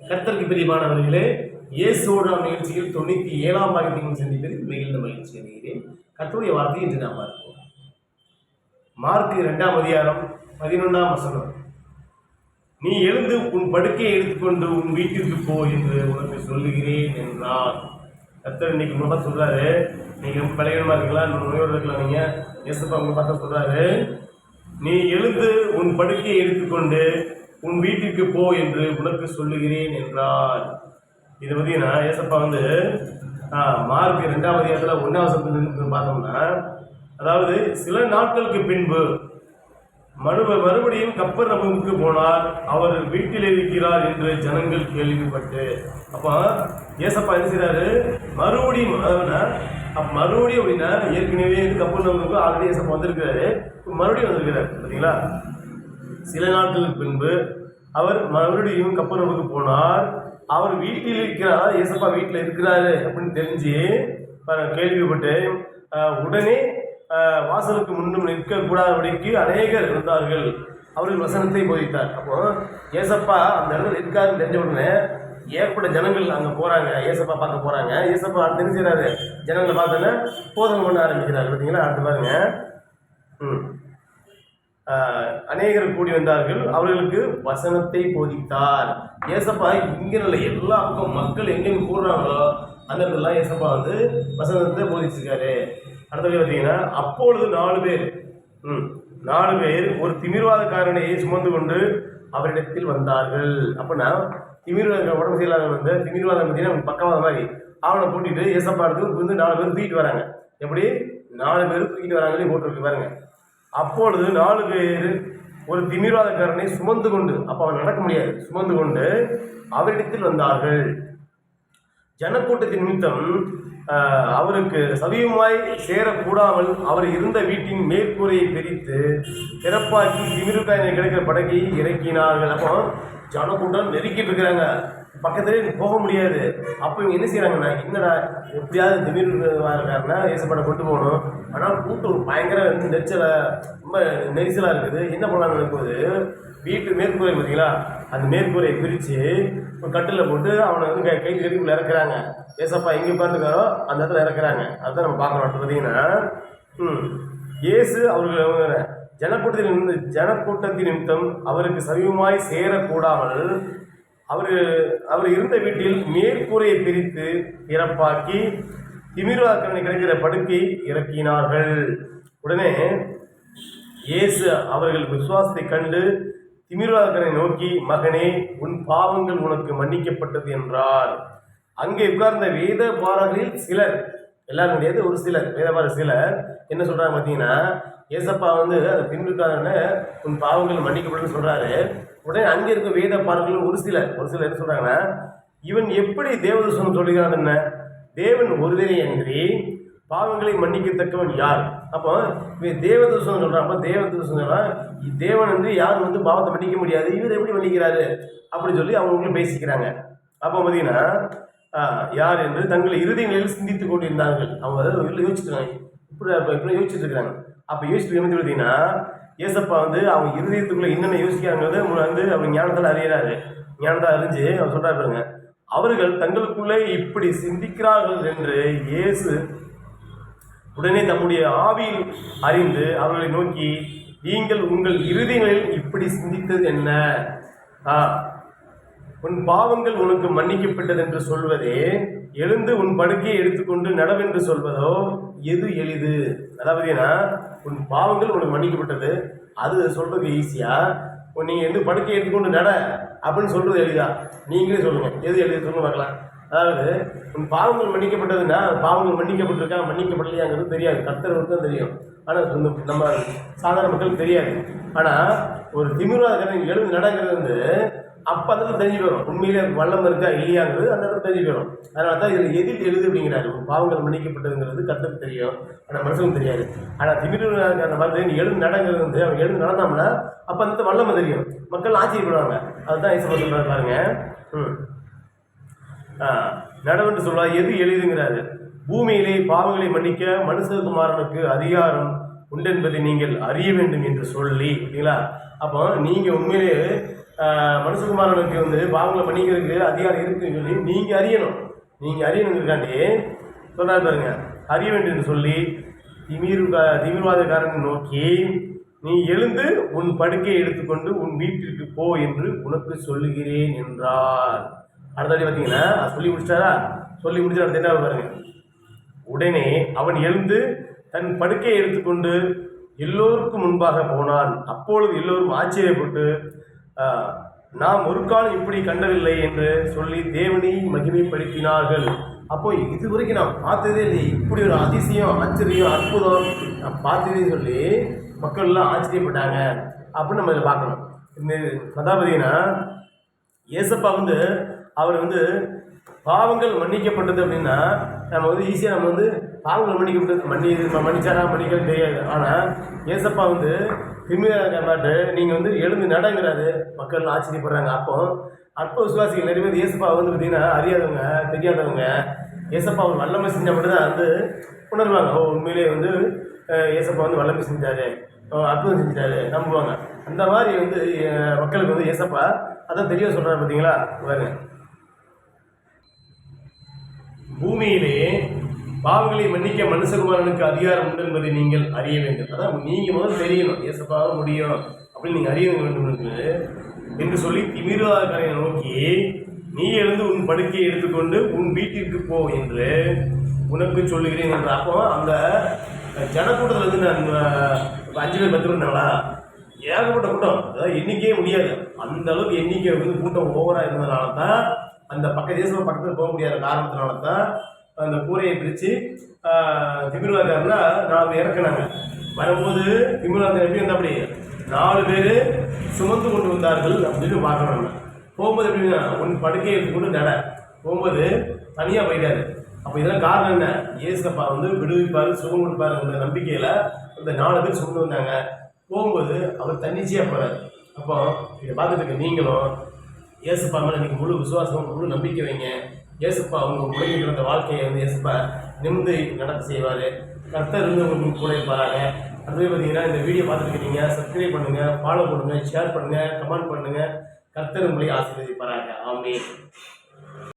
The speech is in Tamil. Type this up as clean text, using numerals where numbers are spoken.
கர்த்தருக்கு பிரியமானவர்களே, இயேசுவோடு நாம் நிகழ்ச்சியில் 97ஆம் பாகத்தையும் சந்திப்பதில் மிகுந்த மகிழ்ச்சி அடைகிறேன். கர்த்தருடைய வார்த்தை இன்று நாம் பார்ப்போம். மார்க் 2ஆம் அதிகாரம் 11ஆம் வசனம். நீ எழுந்து உன் படுக்கையை எடுத்துக்கொண்டு உன் வீட்டிற்கு போ என்று உனக்கு சொல்லுகிறேன் என்றார். கர்த்தர் இன்னைக்கு உங்களை பார்த்து சொல்றாரு, நீங்க பலகீனமா இருக்கலாம், நோயோடு இருக்கலாம், நீங்க இயேசுப்பா உங்களை பார்த்தா சொல்றாரு, நீ எழுந்து உன் படுக்கையை எடுத்துக்கொண்டு உன் வீட்டிற்கு போ என்று உனக்கு சொல்லுகிறேன் என்றார். இது பார்த்தீங்கன்னா ஏசப்பா மார்க் 2ஆம் அதிகாரத்தில் 1ஆம் வசனத்தில் பார்த்தோம்னா, அதாவது சில நாட்களுக்கு பின்பு மறுபடியும் கப்பர்நகூமுக்கு போனார், அவர் வீட்டில் இருக்கிறார் என்று ஜனங்கள் கேள்விப்பட்டு. அப்போ ஏசப்பா என்ன செய்யறாரு, மறுபடியும் அப்படின்னா ஏற்கனவே கப்பர்நகூமுக்கு ஆல்ரெடி ஏசப்பா வந்திருக்கிறாரு, மறுபடியும் வந்திருக்கிறார். பார்த்தீங்களா, சில நாட்களுக்கு பின்பு அவர் மறுபடியும் கப்பர்நகூமுக்கு போனார், அவர் வீட்டில் இருக்கிறார், ஏசப்பா வீட்டில் இருக்கிறாரு அப்படின்னு தெரிஞ்சு கேள்விப்பட்டு உடனே வாசலுக்கு முன்னும் நிற்கக்கூடாதபடிக்கு அநேகர் இருந்தார்கள், அவர்கள் வசனத்தை போதித்தார். அப்போ ஏசப்பா அந்த இடத்துல இருக்காருன்னு தெரிஞ்ச உடனே ஏற்பட்ட ஜனங்கள் அங்கே போகிறாங்க, ஏசப்பா பார்க்க போகிறாங்க. ஏசப்பா அடுத்து என்ன செய்கிறாரு, ஜனங்களை பார்த்தோன்னா போதனை பண்ண ஆரம்பிக்கிறார். பார்த்தீங்களா, அடுத்து பாருங்க, அநேகர் கூடி வந்தார்கள், அவர்களுக்கு வசனத்தை போதித்தார். ஏசப்பா இங்கே இல்லை, எல்லா பக்கம் மக்கள் எங்கெங்க கூடுறாங்களோ அந்த இடத்துலாம் ஏசப்பா வசனத்தை போதிச்சிருக்காரு. அடுத்தது பார்த்தீங்கன்னா, அப்பொழுது 4 பேர் ஒரு திமிர்வாதக்காரனை சுமந்து கொண்டு அவரிடத்தில் வந்தார்கள். அப்படின்னா திமிர்வாத உடம்பு சரியில்லாத திமிர்வாதம் பார்த்தீங்கன்னா பக்கவாத மாதிரி அவனை கூட்டிட்டு ஏசப்பா எடுத்து 4 பேர் தூக்கிட்டு வராங்க. எப்படி 4 பேர் தூக்கிட்டு வராங்களே போட்டுருக்கு பாருங்க. அப்பொழுது 4 பேர் ஒரு திமிர்வாதக்காரனை சுமந்து கொண்டு, அப்போ அவன் நடக்க முடியாது, சுமந்து கொண்டு அவரிடத்தில் வந்தார்கள். ஜனக்கூட்டத்தின் நிமித்தம் அவருக்கு சமீபமாய் சேரக்கூடாமல் அவர் இருந்த வீட்டின் மேற்கூரையை பிரித்து திறப்பாக்கி திமிருக்காய் கிடைக்கிற படகை இறக்கினார்கள். அப்போ ஜனக்கூட்டம் நெருக்கிட்டு இருக்கிறாங்க, பக்கத்துலேயே போக முடியாது. அப்போ இவங்க என்ன செய்கிறாங்கன்னா, என்னடா எப்படியாவது திமிர்காரனா ஏசப்பட கொண்டு போகணும், ஆனால் கூட்டம் பயங்கர ரொம்ப நெரிசலாக இருக்குது, என்ன பண்ணலாம்னு நினைக்கும்போது வீட்டு மேற்கூரை பார்த்தீங்களா, அந்த மேற்கூரையை பிரித்து ஒரு கட்டில் போட்டு அவனை கை கட்டிக்குள்ளே இறக்குறாங்க. ஏசப்பா எங்கே உட்காந்துக்காரோ அந்த இடத்துல இறக்குறாங்க. அதுதான் நம்ம பார்க்கணும். பார்த்தீங்கன்னா இயேசு அவர்கள் ஜனக்கூட்டத்தின் நிமித்தம் அவருக்கு சமீபமாய் சேரக்கூடாமல் அவர் இருந்த வீட்டில் மேற்கூரையை பிரித்து இறப்பாக்கி திமிர்வாதக்காரனை கிடைக்கிற படுக்கை இறக்கினார்கள். உடனே இயேசு அவர்கள் விசுவாசத்தை கண்டு திமிர்வாதக்காரனை நோக்கி, மகனே, உன் பாவங்கள் உனக்கு மன்னிக்கப்பட்டது என்றார். அங்கே உட்கார்ந்த வேத பாரகரில் சிலர், எல்லாரும் கிடையாது, ஒரு சிலர் வேதபார சிலர் என்ன சொல்றாங்க பார்த்தீங்கன்னா, ஏசப்பா அந்த திமிர்காரனை உன் பாவங்கள் மன்னிக்கப்பட்டதுன்னு சொல்றாரு. உடனே அங்கே இருக்க வேத பாரகர்கள் ஒரு சிலர் என்ன சொல்றாங்கன்னா, இவன் எப்படி தேவதூஷணம் சொல்லுகிறான், என்ன தேவன் ஒருவரே அன்றி பாவங்களை மன்னிக்கத்தக்கவன் யார்? அப்போ இவன் தேவதூஷணம் சொல்றான். அப்போ தேவதூஷணம் சொல்றான், தேவன் என்று யாரும் பாவத்தை மன்னிக்க முடியாது, இவர் எப்படி மன்னிக்கிறாரு அப்படின்னு சொல்லி அவங்களுக்குள்ள பேசிக்கிறாங்க. அப்போ பார்த்தீங்கன்னா யார் என்று தங்களை இறுதிகளில் சிந்தித்துக் கொண்டிருந்தார்கள். அவங்க யோசிச்சுருக்காங்க, இப்படி யோசிச்சுட்டு இருக்கிறாங்க. அப்போ யோசிச்சு என்ன பார்த்தீங்கன்னா, ஏசப்பா அவங்க இருதயத்துக்குள்ள என்னென்ன யோசிக்கிறாங்கிறது அவங்க ஞானத்தால் அறியறாரு. ஞானத்தால் அறிஞ்சு அவர் சொல்றாரு பாருங்க, அவர்கள் தங்களுக்குள்ளே இப்படி சிந்திக்கிறார்கள் என்று இயேசு உடனே தம்முடைய ஆவியில் அறிந்து அவர்களை நோக்கி, நீங்கள் உங்கள் இருதயங்களில் இப்படி சிந்தித்தது என்ன? உன் பாவங்கள் உனக்கு மன்னிக்கப்பட்டது என்று சொல்வதே, எழுந்து உன் படுக்கையை எடுத்துக்கொண்டு நடவென்று சொல்வதோ எது எளிது? அதாவது உன் பாவங்கள் உனக்கு மன்னிக்கப்பட்டது, அது சொல்றது ஈஸியா? நீங்க படுக்கையை எடுத்துக்கொண்டு நட அப்படின்னு சொல்றது எளிதா? நீங்களே சொல்லுங்க, எது எளிது சொல்லுங்க பார்க்கலாம். அதாவது உன் பாவங்கள் மன்னிக்கப்பட்டதுன்னா, பாவங்கள் மன்னிக்கப்பட்டிருக்கா மன்னிக்கப்படலையாங்கிறது தெரியாது, கர்த்தருக்கு தான் தெரியும். ஆனால் நம்ம சாதாரண மக்களுக்கு தெரியாது. ஆனால் ஒரு திமிர்வாதக்காரன் எழுந்து நடக்கிறது அப்போ அந்த இடத்துல தெரிஞ்சு போயிடும், உண்மையிலே வல்லம் இருக்கா இல்லையாங்கிறது அந்த இடத்துல தெரிஞ்சு போயிடும். அதனால தான் இதில் எதில் எழுது அப்படிங்கிறாரு, பாவங்கள் மன்னிக்கப்பட்டதுங்கிறது கர்த்தருக்கு தெரியும், ஆனால் மனுஷனுக்கு தெரியாது. ஆனால் திமிர்வாதக்காரன் நீ எழுந்து நடங்கிறது அவன் எழுந்து நடந்தாம்னா அப்போ அந்த வல்லமை தெரியும், மக்கள் ஆச்சரியப்படுவாங்க. அதுதான் ஏசப்பா சொல்றாரு பாருங்க, நடவென்று சொல்வா எது எளிதுங்கிறாரு. பூமியிலே பாவங்களை மன்னிக்க மனுஷகுமாரனுக்கு அதிகாரம் உண்டென்பதை நீங்கள் அறிய வேண்டும் என்று சொல்லி. பார்த்தீங்களா, அப்போ நீங்கள் உண்மையிலே மனுஷகுமாரனுக்கு வந்து பாவங்களை மன்னிக்கிறதுக்கு அதிகாரம் இருக்குன்னு சொல்லி நீங்கள் அறியணும். நீங்கள் அறியணுங்கிறக்காண்டி சொல்கிறாரு பாருங்க, அறிய வேண்டும் சொல்லி திமிர்வாதக்காரனை நோக்கி, நீ எழுந்து உன் படுக்கையை எடுத்துக்கொண்டு உன் வீட்டிற்கு போ என்று உனக்கு சொல்லுகிறேன் என்றார். அடுத்தபடி பார்த்தீங்கன்னா சொல்லி முடிச்சிட்டாரா? சொல்லி முடிச்சு அடுத்து என்ன பாருங்க, உடனே அவன் எழுந்து தன் படுக்கையை எடுத்துக்கொண்டு எல்லோருக்கும் முன்பாக போனான். அப்பொழுது எல்லோரும் ஆச்சரியப்பட்டு, நாம் ஒரு காலம் இப்படி கண்டதில்லை என்று சொல்லி தேவனை மகிமைப்படுத்தினார்கள். அப்போ இது வரைக்கும் நான் பார்த்ததே இல்லை, இப்படி ஒரு அதிசயம், ஆச்சரியம், அற்புதம் நான் பார்த்ததே சொல்லி மக்கள்லாம் ஆச்சரியப்பட்டாங்க அப்படின்னு நம்ம இதில் பார்க்கணும். இந்த கதாபதினா ஏசப்பா வந்து அவர் வந்து பாவங்கள் மன்னிக்கப்பட்டது அப்படின்னா நம்ம வந்து ஈஸியாக நம்ம வந்து பாவங்கள் மன்னிக்கப்பட்டது மன்னிச்சாரா மன்னிக்கிறது தெரியாது. ஆனால் ஏசப்பா வந்து திமிராட்டு நீங்கள் வந்து எழுந்து நடங்கிறாரு, மக்கள் ஆச்சரியப்படுறாங்க. அப்போ அற்ப விசுவாசிகள் நிறைய பேர் ஏசப்பா வந்து பார்த்தீங்கன்னா அறியாதவங்க தெரியாதவங்க ஏசப்பா அவர் வல்லமை செஞ்சால் மட்டும்தான் வந்து உணர்வாங்க. உண்மையிலே வந்து ஏசப்பா வந்து வல்லமை செஞ்சாரு, அற்புதம் செஞ்சாரு நம்புவாங்க. அந்த மாதிரி வந்து மக்களுக்கு வந்து ஏசப்பா அதான் தெரிய சொல்கிறாரு. பார்த்தீங்களா பாருங்க, பூமியிலே பாவங்களை மன்னிக்க மனுஷகுமாரனுக்கு அதிகாரம் உண்டு என்பதை நீங்கள் அறிய வேண்டும். அதான் நீங்கள் முதல்ல தெரியணும், ஏசப்பாக முடியும் அப்படின்னு நீங்கள் அறிய வேண்டும் என்று சொல்லி திமிர்வாதக்காரனை நோக்கி, நீ எழுந்து உன் படுக்கையை எடுத்துக்கொண்டு உன் வீட்டிற்கு போ என்று உனக்கு சொல்லுகிறேன் என்ற. அப்போ அந்த ஜனக்கூட்டத்தில் வந்து நான் 5 பேர் 10 பேர் இருந்தாங்களா, ஏகப்பட்ட கூட்டம், அதாவது எண்ணிக்கையே முடியாது. அந்த அளவுக்கு எண்ணிக்கை வந்து கூட்டம் ஓவராக இருந்ததுனால தான் அந்த தேசம் பக்கத்தில் போக முடியாத காரணத்தினால தான் அந்த கூரையை பிரித்து திமிர்வாதக்காரனா 4 பேர் இறக்குனாங்க. வரும்போது திமிர்வாதக்காரன் எப்படி வந்தால் அப்படி 4 பேர் சுமந்து கொண்டு வந்தார்கள் அப்படின்னு பார்க்கணும். போகும்போது எப்படின்னா உன் படுக்கையை எடுத்துக்கொண்டு நட, போகும்போது தனியாக போயிட்டாரு. அப்போ இதெல்லாம் காரணம் என்ன? ஏசப்பா வந்து விடுவிப்பார், சுகம் கொடுப்பாரு அந்த நம்பிக்கையில் அந்த 4 பேர் சுமந்து வந்தாங்க. போகும்போது அவர் தன்னிச்சையாக போகிறார். அப்போ இதை பார்த்துட்டு இருக்க நீங்களும் ஏசப்பா மேலே நீங்கள் முழு விசுவாசம் முழு நம்பிக்கை வைங்க. ஏசப்பா அவங்க முடங்கி கிடந்த வாழ்க்கையை வந்து ஏசப்பா நிமிந்து நடத்த செய்வார். கர்த்தர் இருந்து உங்களுக்கு கூட இருப்பாராங்க. அதுவே பார்த்தீங்கன்னா இந்த வீடியோ பார்த்துட்டு இருக்கீங்க, சப்ஸ்கிரைப் பண்ணுங்கள், ஃபாலோ பண்ணுங்கள், ஷேர் பண்ணுங்கள், கமெண்ட் பண்ணுங்கள். கர்த்தர் உங்களை ஆசீர்வதிப்பாராங்க. ஆமென்.